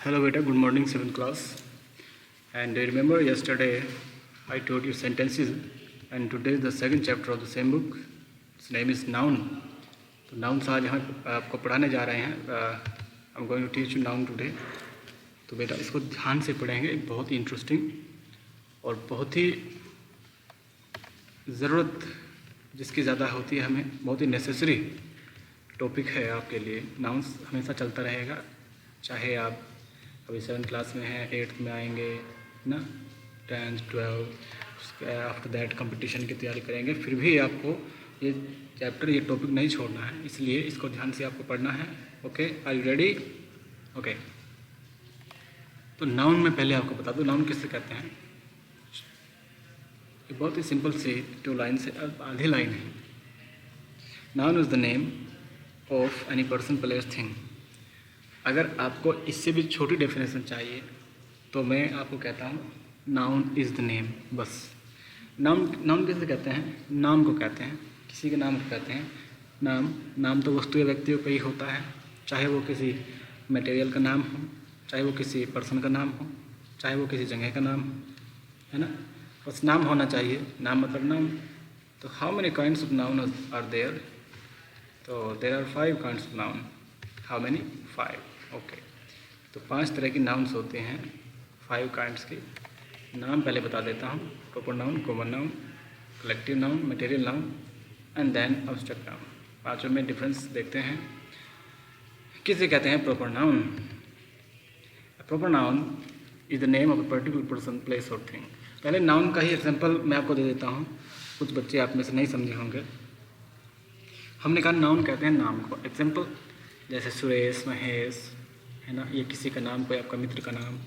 Hello beta, good morning 7th class. And remember yesterday I taught you sentences and today is the second chapter of the same book. Its name is noun. तो nouns आज हम आपको पढ़ाने जा रहे हैं. I'm going to teach you noun today. तो बेटा इसको ध्यान से पढ़ेंगे. बहुत ही इंटरेस्टिंग और बहुत ही ज़रूरत जिसकी ज़्यादा होती है हमें, बहुत ही नेसेसरी टॉपिक है आपके लिए. नाउन्स हमेशा चलता रहेगा, चाहे आप अभी 7th क्लास में हैं, 8th में आएंगे ना, 10th 12th after that competition की तैयारी करेंगे, फिर भी आपको ये चैप्टर, ये टॉपिक नहीं छोड़ना है. इसलिए इसको ध्यान से आपको पढ़ना है. Okay, are you ready? Okay. तो नाउन में पहले आपको बता दूं नाउन किससे कहते हैं. ये बहुत ही सिंपल सी 2 लाइन से आधी लाइन है. Noun is the name of any person place thing. अगर आपको इससे भी छोटी डेफिनेशन चाहिए तो मैं आपको कहता हूँ नाउन इज़ द नेम. बस. नाउन किसे कहते हैं? नाम को कहते हैं, किसी के नाम को कहते हैं. नाम तो वस्तु या व्यक्तियों का ही होता है, चाहे वो किसी मटेरियल का नाम हो, चाहे वो किसी पर्सन का नाम हो, चाहे वो किसी जगह का नाम हो, है ना. बस नाम होना चाहिए. नाम मतलब नाम. तो how many kinds of noun are there? तो there are 5 kinds of noun. How many? 5. Okay. तो 5 तरह की नाउन्स होते हैं, 5 काइंड्स के. नाम पहले बता देता हूँ. Proper noun, common noun, collective noun, material noun and then abstract noun. पाँचों में डिफरेंस देखते हैं. किसे कहते हैं proper noun? Proper noun is the name of a particular person, place और थिंग. पहले नाउन का ही एग्जाम्पल मैं आपको दे देता हूँ, कुछ बच्चे आप में से नहीं समझे होंगे. हमने कहा नाउन कहते हैं नाम को. एग्जाम्पल जैसे सुरेश, महेश, है ना, ये किसी का नाम, कोई आपका मित्र का नाम,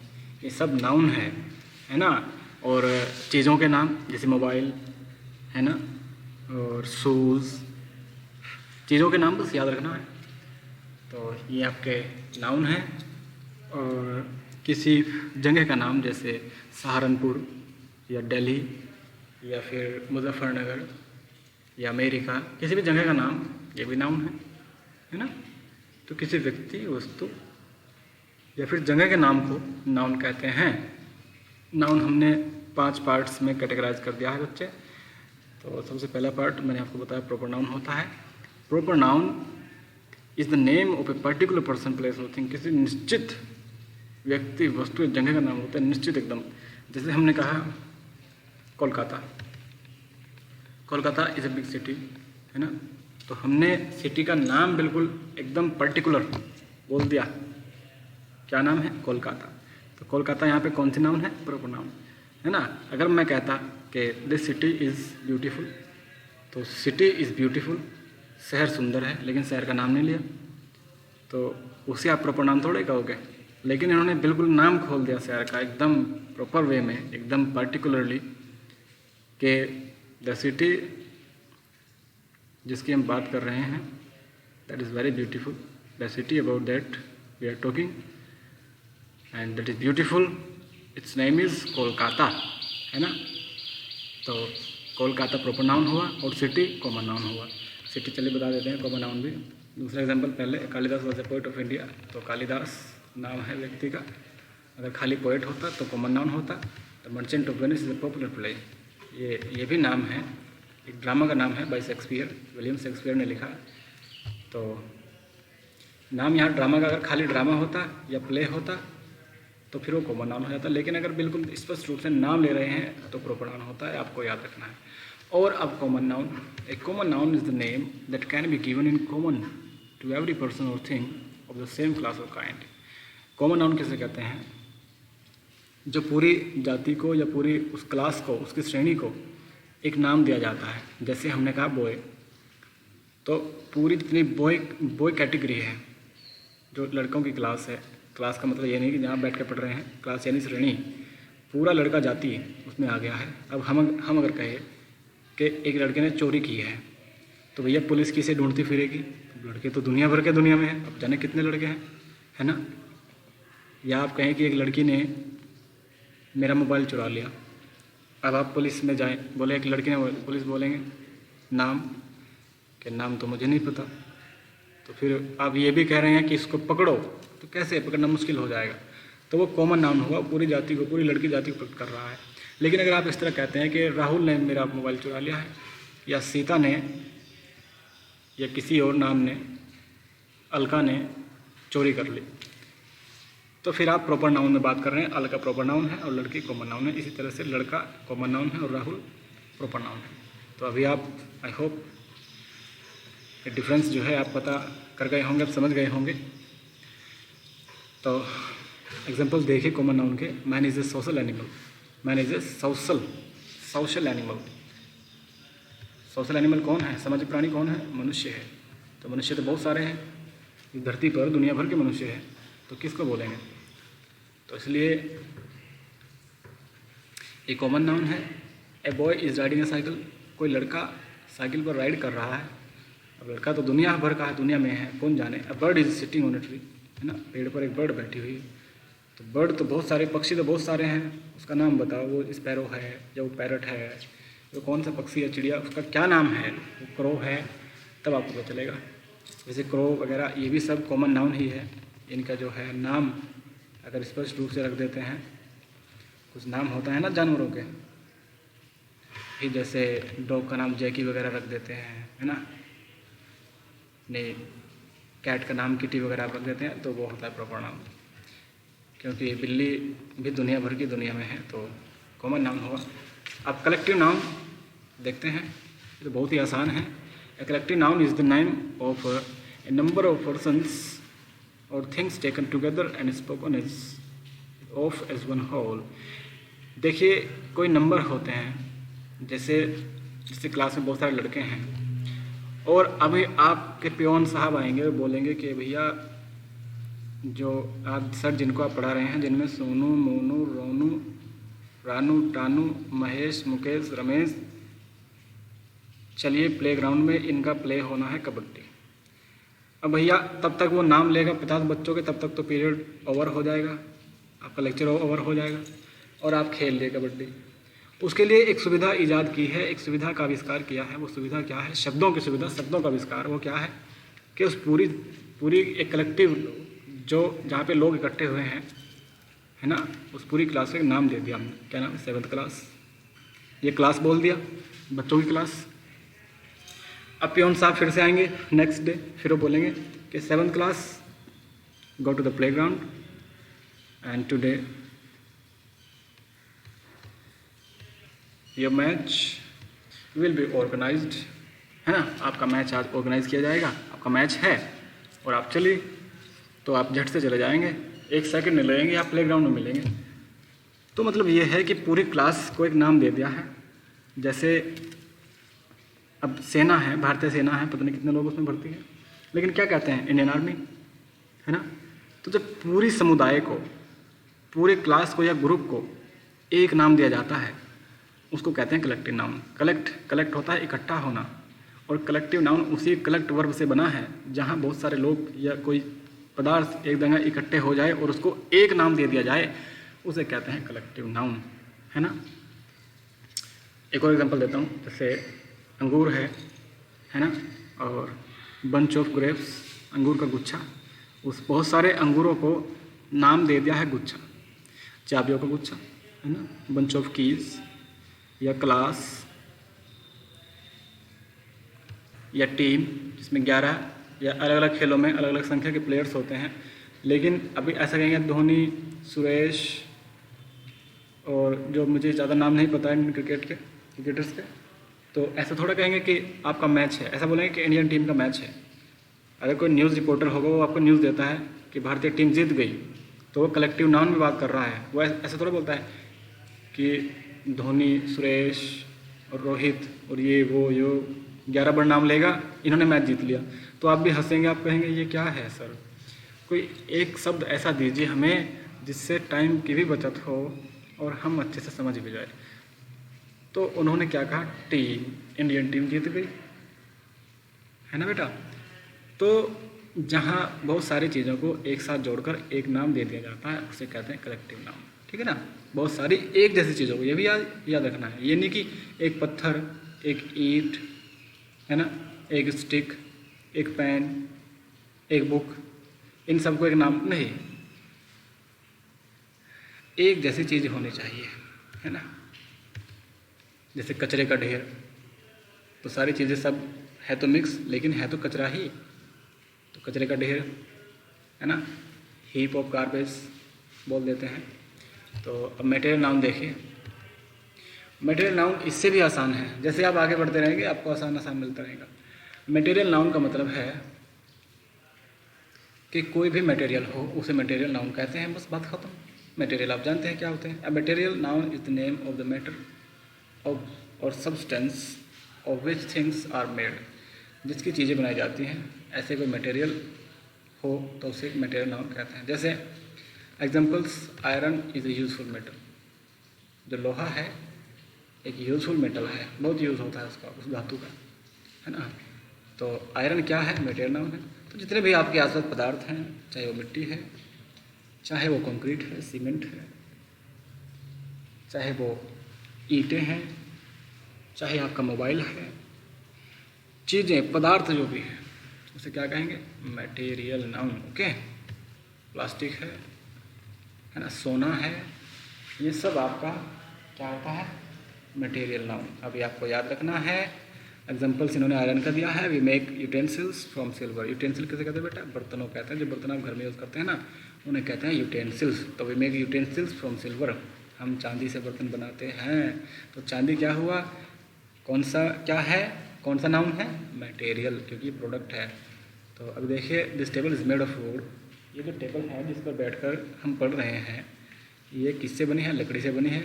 ये सब नाउन है ना. और चीज़ों के नाम जैसे मोबाइल, है ना, और शूज़, चीज़ों के नाम बस याद रखना है. तो ये आपके नाउन हैं. और किसी जगह का नाम जैसे सहारनपुर या दिल्ली या फिर मुजफ्फरनगर या अमेरिका, किसी भी जगह का नाम, ये भी नाउन है ना. तो किसी व्यक्ति, वस्तु या फिर जगह के नाम को नाउन कहते हैं. नाउन हमने 5 पार्ट्स में कैटेगराइज कर दिया है बच्चे. तो सबसे पहला पार्ट मैंने आपको बताया प्रॉपर नाउन होता है. Proper noun is the name of a particular person, place और थिंग. किसी निश्चित व्यक्ति, वस्तु या जगह का नाम होता है, निश्चित एकदम. जैसे हमने कहा Kolkata. Kolkata is a big city, है ना. तो हमने सिटी का नाम बिल्कुल एकदम पर्टिकुलर बोल दिया. क्या नाम है? कोलकाता. तो कोलकाता यहाँ पे कौन सी नाउन है? प्रॉपर नाउन, है ना. अगर मैं कहता कि दिस सिटी इज़ ब्यूटीफुल, तो सिटी इज़ ब्यूटीफुल, शहर सुंदर है, लेकिन शहर का नाम नहीं लिया, तो उसे आप प्रॉपर नाम थोड़े कहोगे. लेकिन इन्होंने बिल्कुल नाम खोल दिया शहर का, एकदम प्रॉपर वे में, एकदम पर्टिकुलरली, कि द सिटी जिसकी हम बात कर रहे हैं, that is very beautiful. The city about that we are talking and that is beautiful, its name is Kolkata, है ना. तो कोलकाता प्रॉपर नाउन हुआ और सिटी कॉमन नाउन हुआ. सिटी चलिए बता देते हैं, कॉमन नाउन भी. दूसरा एग्जांपल पहले, Kalidas was a poet of India. तो कालिदास नाम है व्यक्ति का. अगर खाली पोएट होता तो कॉमन नाउन होता. The merchant of Venice is a popular play. ये भी नाम है, एक ड्रामा का नाम है बाय शेक्सपियर, विलियम शेक्सपियर ने लिखा. तो नाम यहाँ ड्रामा का, अगर खाली ड्रामा होता या प्ले होता तो फिर वो कॉमन नाउन हो जाता. लेकिन अगर बिल्कुल स्पष्ट रूप से नाम ले रहे हैं तो प्रॉपर नाउन होता है, आपको याद रखना है. और अब common noun. A common noun is the name that can be given in common to every person or thing of the same class or kind. Common noun किसे कहते हैं? जो पूरी जाति को या पूरी उस क्लास को, उसकी श्रेणी को एक नाम दिया जाता है. जैसे हमने कहा बॉय, तो पूरी जितनी बॉय कैटेगरी है, जो लड़कों की क्लास है, क्लास का मतलब ये नहीं कि जहाँ बैठ कर पढ़ रहे हैं, क्लास यानी श्रेणी, पूरा लड़का जाति उसमें आ गया है. अब हम अगर कहें कि एक लड़के ने चोरी की है, तो भैया पुलिस किसे ढूंढती फिरेगी? लड़के तो दुनिया भर के दुनिया में है, अब जाने कितने लड़के हैं, है ना. या आप कहें कि एक लड़की ने मेरा मोबाइल चुरा लिया. अब आप पुलिस में जाएं, बोले एक लड़की ने, पुलिस बोलेंगे नाम, कि नाम तो मुझे नहीं पता. तो फिर आप ये भी कह रहे हैं कि इसको पकड़ो, तो कैसे पकड़ना मुश्किल हो जाएगा. तो वो कॉमन नाउन होगा, पूरी जाति को, पूरी लड़की जाति को प्रकट कर रहा है। लेकिन अगर आप इस तरह कहते हैं कि राहुल ने मेरा मोबाइल चुरा लिया है, या सीता ने, या किसी और नाम ने, अलका ने चोरी कर ली, तो फिर आप प्रॉपर नाउन में बात कर रहे हैं। अलका प्रॉपर नाउन है और लड़की कॉमन नाउन है। इसी तरह से लड़का कॉमन नाउन है और राहुल प्रॉपर नाउन है। तो अभी आप, आई होप, ये डिफरेंस जो है आप पता कर गए होंगे, आप समझ गए होंगे। तो एग्जांपल देखिए कॉमन नाउन के। Man is a social animal. Man is a social animal. Social animal कौन है? सामाजिक प्राणी कौन है? मनुष्य है। तो मनुष्य तो बहुत सारे हैं इस धरती पर, दुनिया भर के मनुष्य हैं, तो किसको बोलेंगे? तो इसलिए ये कॉमन नाउन है। A boy is riding A cycle. कोई लड़का साइकिल पर राइड कर रहा है। अब लड़का तो दुनिया भर का है, दुनिया में है, कौन जाने। A bird is sitting on a tree, है ना, पेड़ पर एक बर्ड बैठी हुई है। तो बर्ड तो बहुत सारे, पक्षी तो बहुत सारे हैं, उसका नाम बताओ। वो स्पैरो है या वो पैरट है, वो कौन सा पक्षी है, चिड़िया, उसका क्या नाम है? वो क्रो है, तब आपको पता चलेगा। जैसे क्रो वगैरह ये भी सब कॉमन नाउन ही है। इनका जो है नाम अगर स्पष्ट रूप से रख देते हैं, कुछ नाम होता है ना जानवरों के, फिर जैसे डॉग का नाम जैकी वगैरह रख देते हैं, है ना, नहीं कैट का नाम किटी वगैरह आप रख देते हैं, तो वो होता है प्रॉपर नाउन। क्योंकि बिल्ली भी दुनिया भर की दुनिया में है, तो कॉमन नाउन होगा। अब कलेक्टिव नाउन देखते हैं, ये तो बहुत ही आसान है। A collective noun is the name of a number of persons or things taken together and spoken as of as one whole. देखिए कोई नंबर होते हैं, जैसे क्लास में बहुत सारे लड़के हैं, और अभी आपके पियोन साहब आएंगे और बोलेंगे कि भैया जो आप सर जिनको आप पढ़ा रहे हैं, जिनमें सोनू, मोनू, रोनू, रानू, टानू, महेश, मुकेश, रमेश, चलिए प्लेग्राउंड में इनका प्ले होना है कबड्डी। अब भैया तब तक वो नाम लेगा 50 बच्चों के, तब तक तो पीरियड ओवर हो जाएगा, आपका लेक्चर ओवर हो जाएगा और आप खेल लिए कबड्डी। उसके लिए एक सुविधा ईजाद की है, एक सुविधा का आविष्कार किया है। वो सुविधा क्या है? शब्दों की सुविधा, शब्दों का आविष्कार। वो क्या है कि उस पूरी एक कलेक्टिव, जो जहाँ पे लोग इकट्ठे हुए हैं, है ना, उस पूरी क्लास का एक नाम दे दिया हमने। क्या नाम है? 7th class. ये क्लास बोल दिया, बच्चों की क्लास। अब पियोन साहब फिर से आएंगे नेक्स्ट डे, फिर वो बोलेंगे कि 7th class go to the playground and today your match will be organised, है ना, आपका मैच आज ऑर्गेनाइज किया जाएगा, आपका मैच है और आप चलिए। तो आप झट से चले जाएंगे, 1 सेकंड नहीं लगेंगे, आप प्लेग्राउंड में मिलेंगे। तो मतलब ये है कि पूरी क्लास को एक नाम दे दिया है। जैसे अब सेना है, भारतीय सेना है, पता नहीं कितने लोग उसमें भर्ती हैं, लेकिन क्या कहते हैं? इंडियन आर्मी, है ना। तो जब पूरी समुदाय को, पूरे क्लास को या ग्रुप को एक नाम दिया जाता है, उसको कहते हैं कलेक्टिव नाउन। कलेक्ट होता है इकट्ठा होना, और कलेक्टिव नाउन उसी कलेक्ट वर्ब से बना है, जहाँ बहुत सारे लोग या कोई पदार्थ एक जगह इकट्ठे हो जाए और उसको एक नाम दे दिया जाए, उसे कहते हैं कलेक्टिव नाउन, है ना। एक और एग्जांपल देता हूँ। जैसे अंगूर है ना, और बंच ऑफ ग्रेप्स, अंगूर का गुच्छा, उस बहुत सारे अंगूरों को नाम दे दिया है गुच्छा। चाबियों का गुच्छा, है ना, बंच ऑफ कीज, या क्लास, या टीम, जिसमें 11 या अलग अलग खेलों में अलग अलग संख्या के प्लेयर्स होते हैं। लेकिन अभी ऐसा कहेंगे धोनी, सुरेश, और जो मुझे ज़्यादा नाम नहीं पता है क्रिकेटर्स के, तो ऐसा थोड़ा कहेंगे कि आपका मैच है, ऐसा बोलेंगे कि इंडियन टीम का मैच है। अगर कोई न्यूज़ रिपोर्टर होगा, वो आपको न्यूज़ देता है कि भारतीय टीम जीत गई, तो वो कलेक्टिव नाउन में बात कर रहा है। वो ऐसा थोड़ा बोलता है कि धोनी, सुरेश और रोहित और ये वो 11 बार नाम लेगा, इन्होंने मैच जीत लिया। तो आप भी हंसेंगे, आप कहेंगे ये क्या है सर, कोई एक शब्द ऐसा दीजिए हमें जिससे टाइम की भी बचत हो और हम अच्छे से समझ भी जाए। तो उन्होंने क्या कहा? टीम, इंडियन टीम जीत गई, है ना बेटा। तो जहाँ बहुत सारी चीज़ों को एक साथ जोड़कर एक नाम दे दिया जाता है, उसे कहते हैं कलेक्टिव नाउन, ठीक है ना। बहुत सारी एक जैसी चीज़ों को, ये भी याद रखना है। ये नहीं कि एक पत्थर, एक ईंट, है ना, एक स्टिक, एक पेन, एक बुक, इन सबको एक नाम नहीं। एक जैसी चीज़ होनी चाहिए, है ना। जैसे कचरे का ढेर, तो सारी चीज़ें सब है तो मिक्स, लेकिन है तो कचरा ही, तो कचरे का ढेर, है ना। हीप ऑफ गार्बेज बोल देते हैं। तो अब मटेरियल नाउन देखिए। मटेरियल नाउन इससे भी आसान है, जैसे आप आगे बढ़ते रहेंगे आपको आसान आसान मिलता रहेगा। मटेरियल नाउन का मतलब है कि कोई भी मटेरियल हो उसे मटेरियल नाउन कहते हैं, बस बात खत्म। मटेरियल आप जानते हैं क्या होते हैं। A material noun is the name of the matter of or substance of which things are made, जिसकी चीज़ें बनाई जाती हैं, ऐसे कोई मटेरियल हो तो उसे मटेरियल नाउन कहते हैं। जैसे examples, iron is a useful metal, जो लोहा है एक यूजफुल मेटल है, बहुत यूज़ होता है उसका, उस धातु का, है ना। तो आयरन क्या है, मटेरियल नाउन है। तो जितने भी आपके आसपास पदार्थ हैं, चाहे वो मिट्टी है, चाहे वो कंक्रीट है, सीमेंट है, चाहे वो ईंटें हैं, चाहे आपका मोबाइल है, चीज़ें पदार्थ जो भी है उसे क्या कहेंगे, मटेरियल नाउन। ओके, प्लास्टिक है ना, सोना है, ये सब आपका क्या होता है, मटेरियल नाउन। अभी आपको याद रखना है, एग्जाम्पल्स इन्होंने आयरन का दिया है। We make utensils from silver. Utensil किसे कहते हैं बेटा, बर्तनों कहते हैं, जो बर्तन आप घर में यूज़ करते हैं ना उन्हें कहते हैं यूटेंसिल्स। तो we make utensils from silver, हम चांदी से बर्तन बनाते हैं। तो चांदी क्या हुआ, कौन सा क्या है, कौन सा नाउन है, मटेरियल, क्योंकि प्रोडक्ट है। तो अब देखिए, this table is made of would. ये जो टेबल है जिस पर बैठकर हम पढ़ रहे हैं, ये किससे बनी है, लकड़ी से बनी है।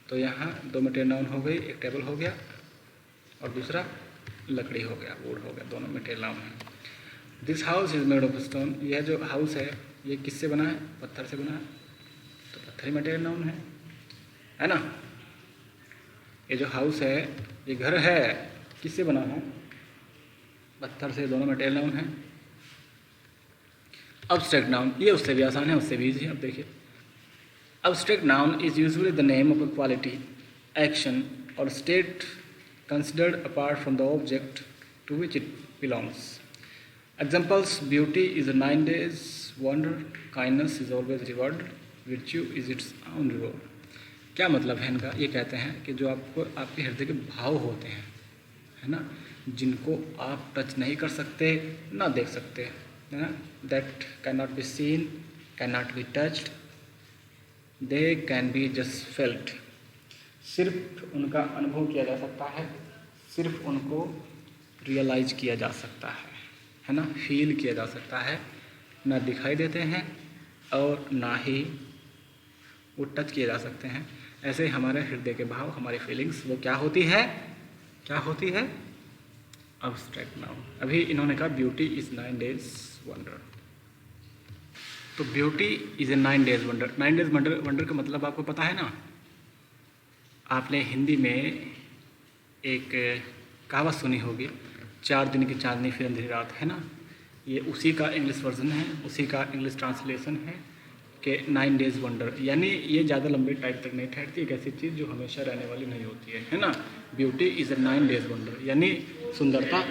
तो यहाँ दो मटेरियल नाउन हो गई, एक टेबल हो गया और दूसरा लकड़ी हो गया, वुड हो गया, दोनों मटेरियल नाउन है। This house is made of stone. यह जो हाउस है ये किससे बना है, पत्थर से बना है, तो पत्थर ही मटेरियल नाउन है ना। ये जो हाउस है, ये घर है, किससे बना है, पत्थर से, दोनों मटेरियल नाउन है। अब्स्ट्रैक्ट नाउन, ये उससे भी आसान है, उससे भी ईजी है। अब देखिए, abstract noun is usually the name of a quality, action और state considered apart from the object to which it belongs. Examples, beauty is a 9 days wonder, kindness is always rewarded, virtue is its own reward. क्या मतलब है इनका, ये कहते हैं कि जो आपको आपके हृदय के भाव होते हैं, है ना, जिनको आप टच नहीं कर सकते ना देख सकते, है ना, that cannot be seen, cannot be touched, they can be just felt. सिर्फ उनका अनुभव किया जा सकता है, सिर्फ उनको रियलाइज किया जा सकता है ना, फील किया जा सकता है, ना दिखाई देते हैं और ना ही वो टच किए जा सकते हैं। ऐसे हमारे हृदय के भाव, हमारी फीलिंग्स, वो क्या होती है, क्या होती है, अब्स्ट्रैक्ट नाउन। अभी इन्होंने कहा ब्यूटी इज़ 9 days वंडर, तो beauty is a 9 days wonder. 9 days wonder का मतलब आपको पता है ना। आपने हिंदी में एक कहावत सुनी होगी, 4 दिन की चांदनी फिर अंधेरी रात, है ना। ये उसी का इंग्लिश वर्जन है, उसी का इंग्लिश ट्रांसलेशन है कि 9 days वंडर, यानी ये ज़्यादा लंबे टाइम तक नहीं ठहरती, एक ऐसी चीज़ जो हमेशा रहने वाली नहीं होती है ना। Beauty is a 9 days wonder, यानी सुंदरता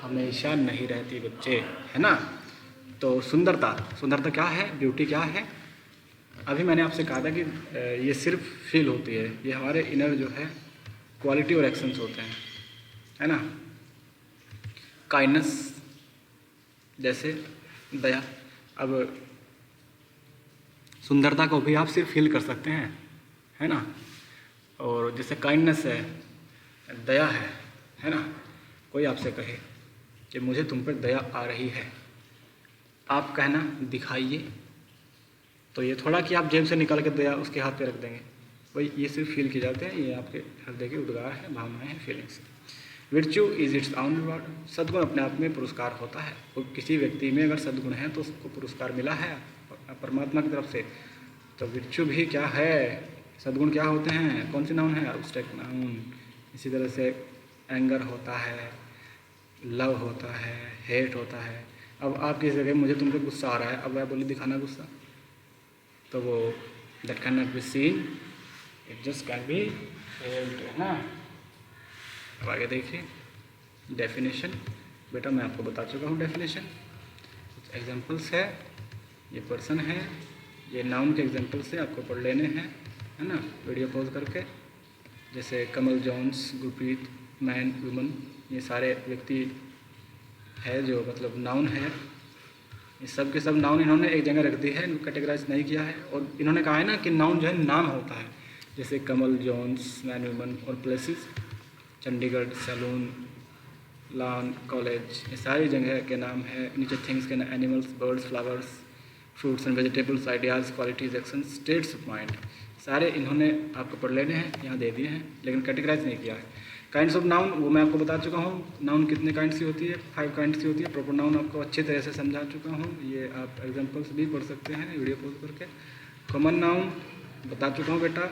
हमेशा नहीं रहती बच्चे, है ना। तो सुंदरता क्या है, ब्यूटी क्या है। अभी मैंने आपसे कहा था कि ये सिर्फ फील होती है, ये हमारे इनर जो है क्वालिटी और एक्शंस होते हैं, है ना। काइंडनेस जैसे दया, अब सुंदरता को भी आप सिर्फ फील कर सकते हैं, है ना। और जैसे काइंडनेस है, दया है ना। कोई आपसे कहे कि मुझे तुम पर दया आ रही है, आप कहना दिखाइए, तो ये थोड़ा कि आप जेब से निकाल के दया उसके हाथ पे रख देंगे, वही ये सिर्फ फील किए जाते हैं, ये आपके हृदय के उद्गार हैं, भावनाएं हैं, feelings. Virtue is its own reward, सद्गुण अपने आप में पुरस्कार होता है। और किसी व्यक्ति में अगर सद्गुण है तो उसको पुरस्कार मिला है परमात्मा की तरफ से। तो विर्च्यू भी क्या है, सद्गुण क्या होते हैं, कौन सी नाउन है, अब्स्ट्रैक्ट नाउन। इसी तरह से एंगर होता है, लव होता है, हेट होता है। अब आप किसी जगह मुझे तुम पे गुस्सा आ रहा है, अब आप बोले दिखाना गुस्सा, तो वो that can not be seen, it just can be failed, है ना। अब आगे देखिए डेफिनेशन, बेटा मैं आपको बता चुका हूँ डेफिनेशन। कुछ एग्जांपल्स है, ये पर्सन है, ये नाउन के एग्जांपल से आपको पढ़ लेने हैं, है ना, वीडियो पॉज करके। जैसे Kamal, Johns, Gurpreet, man, woman, ये सारे व्यक्ति है जो मतलब नाउन है। ये सब के सब नाउन इन्होंने एक जगह रख दी है, कैटेगराइज नहीं किया है। और इन्होंने कहा है ना कि नाउन जो है नाम होता है, जैसे कमल, जॉन्स, मैन, वुमन और places, Chandigarh, saloon, lawn, college, ये सारी जगह के नाम है। नीचे थिंग्स के animals, birds, flowers, fruits and vegetables, ideas, qualities, actions, states of mind, सारे इन्होंने आपको पढ़ लेने हैं, यहाँ दे दिए हैं, लेकिन कैटेगराइज नहीं किया है। काइंड्स ऑफ नाउन वो मैं आपको बता चुका हूँ, नाउन कितने काइंड्स की होती है, 5 काइंड्स की होती है। प्रॉपर नाउन आपको अच्छी तरह से समझा चुका हूँ, ये आप एग्जांपल्स भी पढ़ सकते हैं वीडियो पॉज करके। कॉमन नाउन बता चुका हूँ बेटा,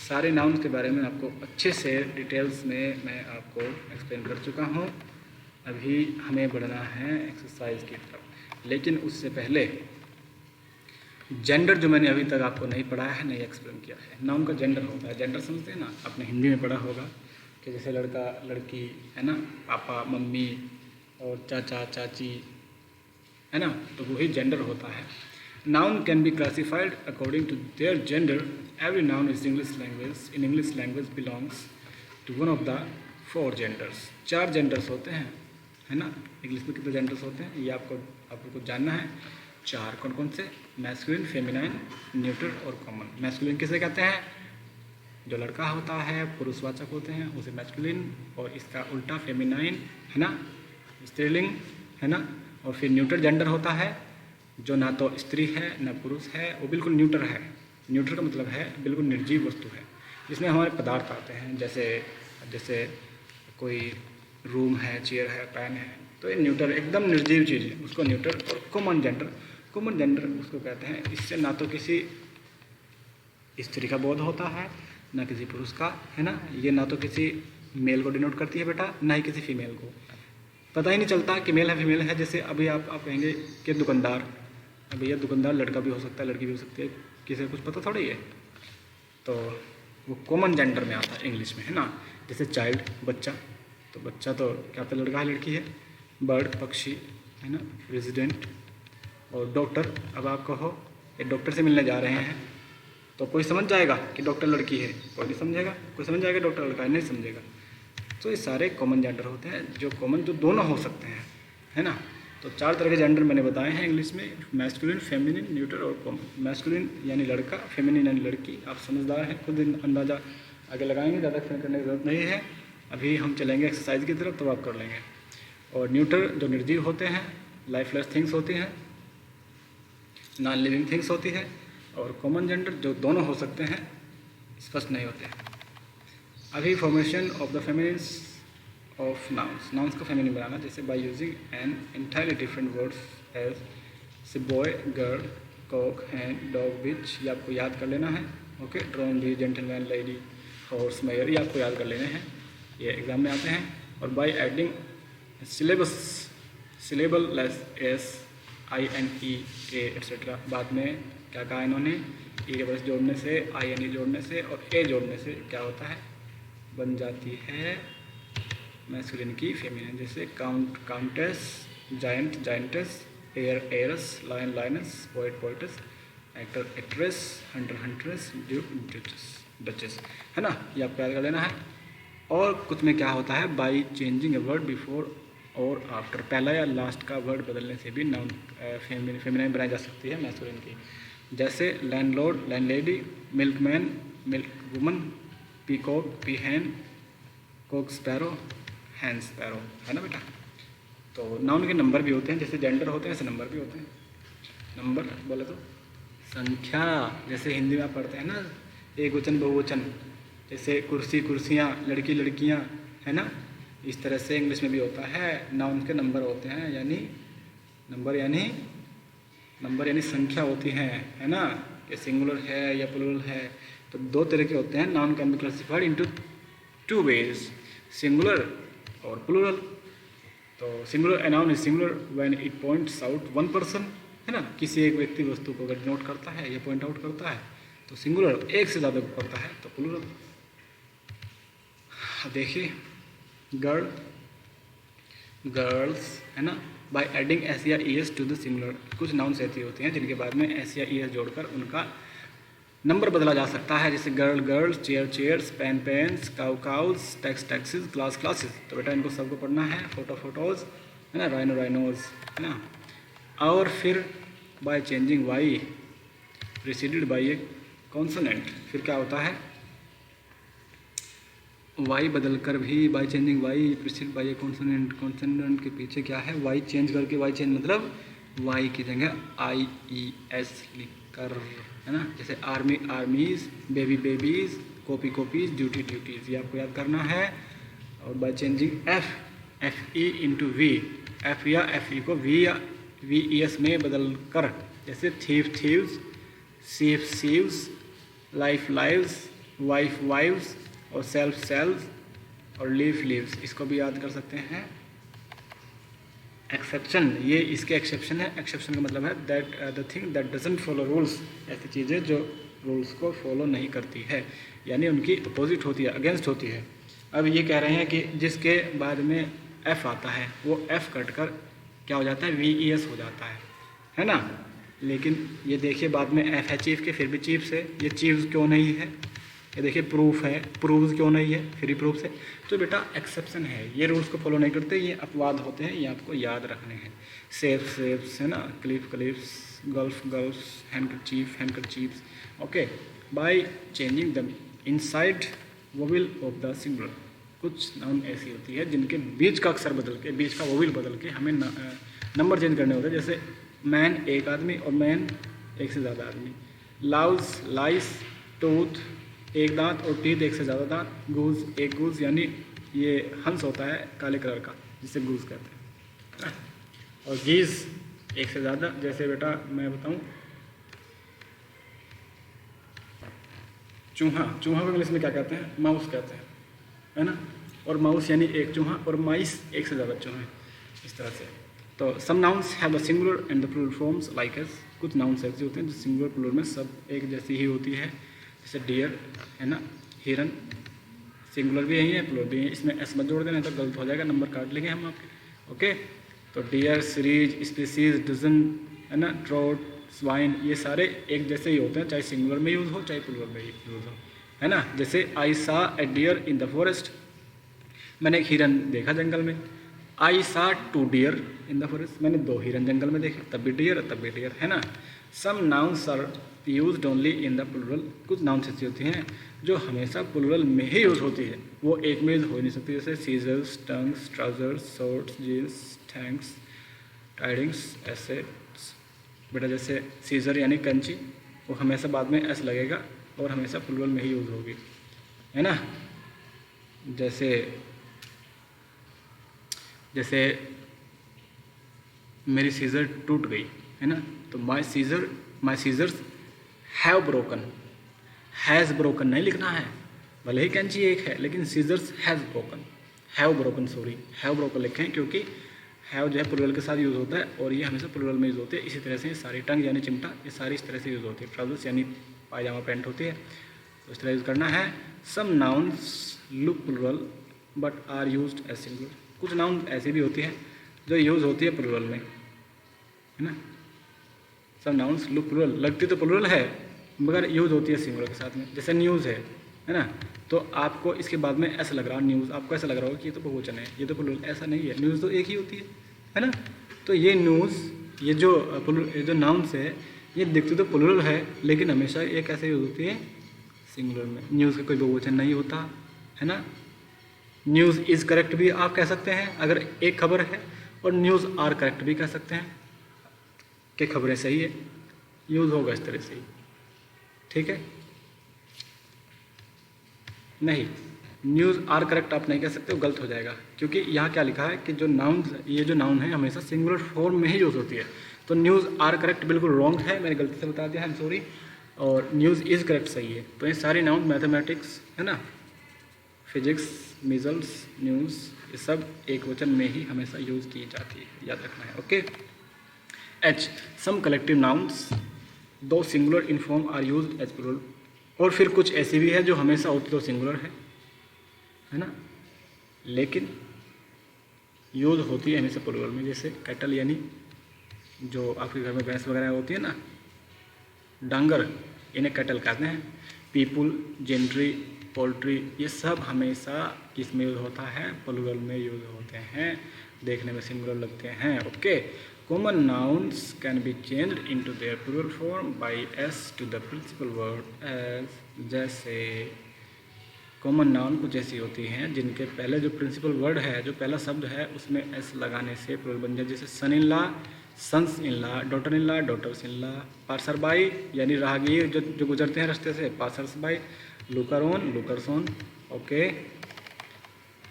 सारे नाउन्स के बारे में आपको अच्छे से डिटेल्स में मैं आपको एक्सप्लेन कर चुका हूँ। अभी हमें बढ़ना है एक्सरसाइज की तरफ, लेकिन उससे पहले जेंडर जो मैंने अभी तक आपको नहीं पढ़ाया है, नहीं एक्सप्लेन किया है। नाउन का जेंडर होता है, जेंडर समझते हैं ना, आपने हिंदी में पढ़ा होगा कि जैसे लड़का, लड़की, है ना, पापा, मम्मी और चाचा, चाची, है ना, तो वही जेंडर होता है। Noun can be classified according to their gender. Every noun is English language, in English language belongs to one of the 4 genders. 4 genders होते हैं, है ना। इंग्लिश में कितने जेंडर्स होते हैं ये आपको कुछ जानना है। 4 कौन कौन से? मैस्कुलिन, फेमिनाइन, न्यूट्रल और कॉमन। मैस्कुलिन किसे कहते हैं? जो लड़का होता है, पुरुषवाचक होते हैं, उसे मैस्कुलिन, और इसका उल्टा फेमिनाइन, है ना, स्त्रीलिंग, है ना। और फिर न्यूट्रल जेंडर होता है, जो ना तो स्त्री है ना पुरुष है, वो बिल्कुल न्यूट्रल है। न्यूट्रल का मतलब है बिल्कुल निर्जीव वस्तु है, जिसमें हमारे पदार्थ आते हैं, जैसे कोई रूम है, चेयर है, पेन है, तो ये न्यूट्रल एकदम निर्जीव चीज़ है, उसको न्यूट्रल। और कॉमन जेंडर उसको कहते हैं, इससे ना तो किसी स्त्री का बोध होता है ना किसी पुरुष का, है ना। ये ना तो किसी मेल को डिनोट करती है बेटा, ना ही किसी फीमेल को। पता ही नहीं चलता कि मेल है फीमेल है। जैसे अभी आप कहेंगे कि दुकानदार, भैया दुकानदार लड़का भी हो सकता है, लड़की भी हो सकती है, किसी को कुछ पता थोड़ी है। तो वो कॉमन जेंडर में आता है इंग्लिश में, है ना। जैसे चाइल्ड, बच्चा, तो बच्चा तो क्या पता लड़का है लड़की है। बर्ड, पक्षी, है ना। रेजिडेंट और डॉक्टर। अब आप कहो ये डॉक्टर से मिलने जा रहे हैं, तो कोई समझ जाएगा कि डॉक्टर लड़की है? कोई नहीं समझेगा। कोई समझ जाएगा डॉक्टर लड़का है? नहीं समझेगा। तो ये सारे कॉमन जेंडर होते हैं, जो दोनों हो सकते हैं, है ना। तो 4 तरह के जेंडर मैंने बताए हैं इंग्लिश में, मैस्कुलिन, फेमिनिन, न्यूट्रल और कॉमन। मैस्कुलिन यानी लड़का, फेमिनिन यानी लड़की। आप समझदार हैं, खुद अंदाज़ा आगे लगाएंगे, ज़्यादा एक्सप्लेन करने की ज़रूरत नहीं है। अभी हम चलेंगे एक्सरसाइज की तरफ, तो आप कर लेंगे। और न्यूट्रल जो निर्जीव होते हैं, लाइफलेस थिंग्स होती हैं, नॉन लिविंग थिंग्स होती है। और कॉमन जेंडर जो दोनों हो सकते हैं, स्पष्ट नहीं होते हैं। अभी formation of the feminines of nouns को फेमिनिन बनाना, जैसे by using an entirely different words as say boy, girl, cock, hen, dog, bitch, ये आपको याद कर लेना है। Okay, drone, gentleman, lady, horse, mare, ये आपको याद कर लेने हैं, ये एग्जाम में आते हैं। और by adding syllable S INE, A etcetera. बाद में क्या कहा इन्होंने? ई के बस जोड़ने से, INE जोड़ने से और ए जोड़ने से क्या होता है? बन जाती है मैस्कुलिन की फेमिनिन। जैसे countess, giant, giantess, heiress, lion, lioness, poet, poetess, actor, actress, hunter, huntress, duke, duchess, है ना। ये आपको याद कर लेना है। और कुछ में क्या होता है? By changing a word before और आफ्टर, पहला या लास्ट का वर्ड बदलने से भी नाउन फेमिनाइन बनाई जा सकती है मैस्कुलिन की। जैसे landlord, landlady, milkman, milk woman, peacock, peahen, cock sparrow, hen sparrow, है ना बेटा। तो नाउन के नंबर भी होते हैं, जैसे जेंडर होते हैं ऐसे नंबर भी होते हैं। नंबर बोले तो संख्या, जैसे हिंदी में आप पढ़ते हैं ना एक वचन बहुवचन, जैसे कुर्सी, कुर्सियाँ, लड़की, लड़कियाँ, है ना। इस तरह से इंग्लिश में भी होता है, नाउन के नंबर होते हैं, यानी नंबर यानी संख्या होती है ना। कि सिंगुलर है या प्लूरल है। तो 2 तरह के होते हैं। Noun can be classified into 2 ways, singular और प्लूरल। तो singular, noun is singular when it points out one person, है ना। किसी एक व्यक्ति वस्तु को अगर नोट करता है या पॉइंट आउट करता है तो सिंगुलर। एक से ज़्यादा को करता है तो प्लूरल। देखिए गर्ल, गर्ल्स, है ना। बाय एडिंग एस या E S to the singular. कुछ नाउन्स ऐसी होती हैं जिनके बाद में एस या ई एस जोड़कर उनका नंबर बदला जा सकता है, जैसे girl girls, chair chairs, pen pens, cow cows, tax taxes, class classes. तो बेटा इनको सबको पढ़ना है, फोटो फोटोज है ना, राइनो राइनोज है ना। और फिर by changing Y preceded by a consonant, फिर क्या होता है, वाई बदल कर भी by changing Y preceded by a consonant, consonant के पीछे क्या है, वाई चेंज करके, वाई चेंज मतलब वाई की जगह आई ई एस लिख कर, है ना। जैसे army armies, baby babies, copy copies, duty duties, ये आपको याद करना है। और by changing F E into V, F या एफ ई को वी या वी ई एस में बदल कर, जैसे thief thieves, sheaf sheaves, life lives, wife wives और सेल्फ सेल्व्स और लीव लीव्स, इसको भी याद कर सकते हैं। एक्सेप्शन, ये इसके एक्सेप्शन है। एक्सेप्शन का मतलब है that the thing that doesn't follow rules, ऐसी चीज़ें जो रूल्स को फॉलो नहीं करती है, यानी उनकी अपोजिट होती है, अगेंस्ट होती है। अब ये कह रहे हैं कि जिसके बाद में एफ आता है वो एफ कट कर क्या हो जाता है, वी ई एस हो जाता है ना। लेकिन ये देखिए बाद में एफ है चीफ के, फिर भी चीफ से, ये चीफ क्यों नहीं है, ये देखिए प्रूफ है, प्रूव्स क्यों नहीं है, फिर प्रूफ से। तो बेटा एक्सेप्शन है, ये रूल्स को फॉलो नहीं करते, ये अपवाद होते हैं, ये आपको याद रखने हैं। सेफ सेफ्स है ना, cliff cliffs, gulf gulfs, handkerchief handkerchiefs. Okay, by changing the inside vowel of the singular, कुछ नाउन ऐसी होती है जिनके बीच का अक्षर बदल के, बीच का वोवेल बदल के हमें नंबर चेंज करने होते हैं। जैसे मैन एक आदमी और मैन एक से ज़्यादा आदमी, लाउज लाइस, टूथ एक दांत और टीथ एक से ज़्यादा दांत, गूज एक गूज, यानी ये हंस होता है काले कलर का जिसे गूज कहते हैं। और गीज एक से ज़्यादा, जैसे बेटा मैं बताऊं, चूहा, चूहा को इंग्लिश में क्या कहते हैं, माउस कहते हैं, है ना। और माउस यानी एक चूहा, और माइस एक से ज़्यादा चूहे, इस तरह से। तो some nouns have the singular and the plural forms like S, कुछ नाउन्स ऐसे होते हैं जो सिंगुलर प्लूरल में सब एक जैसी ही होती है, जैसे डियर है ना, हिरन, सिंगुलर भी यही है, प्लूरल भी है। इसमें एस मत जोड़ देना तो गलत हो जाएगा, नंबर काट लेंगे हम आपके। ओके, तो डियर, सीरीज, स्पीसीज, डजन है ना, ट्रोट, स्वाइन, ये सारे एक जैसे ही होते हैं, चाहे सिंगुलर में यूज़ हो चाहे प्लूरल में यूज़ हो, है ना। जैसे I saw a deer in the forest, मैंने एक हिरन देखा जंगल में। I saw two deer in the forest, मैंने दो हिरन जंगल में देखे, तब भी डियर, है ना। Some nouns are used only in the plural, कुछ नाउन्स ऐसी होती हैं जो हमेशा प्लूरल में ही यूज़ होती है, वो एक में यूज़ हो नहीं सकती। जैसे scissors, tongs, trousers, shorts, jeans, thanks, tidings, assets. बेटा जैसे सीजर यानी कैंची, वो हमेशा बाद में एस लगेगा और हमेशा प्लूरल में ही यूज़ होगी, है ना। जैसे मेरी सीजर टूट गई, है ना, तो my scissors have broken, has broken नहीं लिखना है, भले ही कैंची एक है लेकिन scissors has broken, have broken लिखें, क्योंकि हैव जो है प्लूरल के साथ यूज़ होता है और ये हमेशा प्लूरल में यूज़ होते हैं। इसी तरह से ये सारी, टंग यानी चिमटा, ये सारी इस तरह से यूज़ होती है। ट्राउजर्स यानी पायजामा पैंट होती है, तो इस तरह यूज़ करना है। Some nouns look plural but are used as singular, कुछ नाउन ऐसी भी होती है जो यूज़ होती है प्लूरल में, है ना। सम नाउन्स लुक प्लूरल, लगती तो प्लूरल है मगर यूज़ होती है सिंगुलर के साथ में। जैसे न्यूज़ है ना, तो आपको इसके बाद में ऐसा लग रहा है न्यूज़, आपको ऐसा लग रहा होगा कि ये तो बहुवचन है, ये तो प्लूरल, ऐसा नहीं है, न्यूज़ तो एक ही होती है ना। तो ये न्यूज़, ये जो नाउन्स है, ये दिखती तो प्लूरल है लेकिन हमेशा ये कैसे यूज़ होती है, सिंगुलर में। न्यूज़ का कोई बहुवचन नहीं होता, है ना। न्यूज़ इज़ करेक्ट भी आप कह सकते हैं अगर एक खबर है, और न्यूज़ आर करेक्ट भी कह सकते हैं कि खबरें सही है, यूज़ होगा इस तरह से ही, ठीक है। नहीं, न्यूज़ आर करेक्ट आप नहीं कह सकते, वो गलत हो जाएगा, क्योंकि यहाँ क्या लिखा है कि जो नाउन, ये जो नाउन है हमेशा सिंगुलर फॉर्म में ही यूज़ होती है। तो न्यूज़ आर करेक्ट बिल्कुल रॉन्ग है, मैंने गलती से बता दिया, आई एम सॉरी। और न्यूज़ इज़ करेक्ट सही है। तो ये सारी नाउन, मैथमेटिक्स है ना, फिजिक्स, मिजल्स, न्यूज़, ये सब एक वचन में ही हमेशा यूज़ की जाती है, याद रखना है। Okay. H, some collective nouns though singular in form are used as plural, और फिर कुछ ऐसी भी है जो हमेशा होती तो सिंगुलर है ना, लेकिन यूज़ होती है हमेशा प्लूरल में। जैसे कैटल यानी जो आपके घर में भैंस वगैरह होती है ना, डांगर, इन्हें कैटल कहते हैं। पीपुल, जेंट्री, पोल्ट्री, ये सब हमेशा किस में यूज़ होता है? प्लूरल में यूज़ होते हैं, देखने में सिंगुलर लगते हैं। Okay, common nouns can be changed into their plural form by S to the principal word as. जैसे कॉमन नाउन कुछ ऐसी होती हैं जिनके पहले जो प्रिंसिपल वर्ड है, जो पहला शब्द है, उसमें एस लगाने से प्लूरल बन जाए। जैसे son in law, sons in law, daughter in law, daughters in law. Passer by यानी राहगीर जो गुजरते हैं रास्ते से, passers by. Looker on, lookers on. Okay,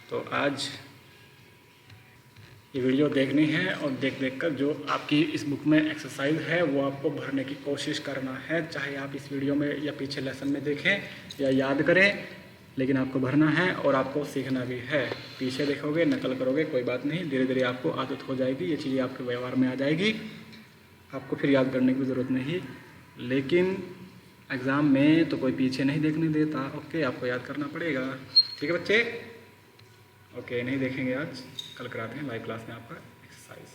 तो आज ये वीडियो देखनी है और देख कर जो आपकी इस बुक में एक्सरसाइज है वो आपको भरने की कोशिश करना है। चाहे आप इस वीडियो में या पीछे लेसन में देखें या याद करें, लेकिन आपको भरना है और आपको सीखना भी है। पीछे देखोगे, नकल करोगे, कोई बात नहीं, धीरे धीरे आपको आदत हो जाएगी, ये चीज़ें आपके व्यवहार में आ जाएगी, आपको फिर याद करने की ज़रूरत नहीं। लेकिन एग्ज़ाम में तो कोई पीछे नहीं देखने देता। ओके, आपको याद करना पड़ेगा। ठीक है बच्चे? ओके, नहीं देखेंगे आज, कल कराते हैं लाइव क्लास में आपका एक्सरसाइज।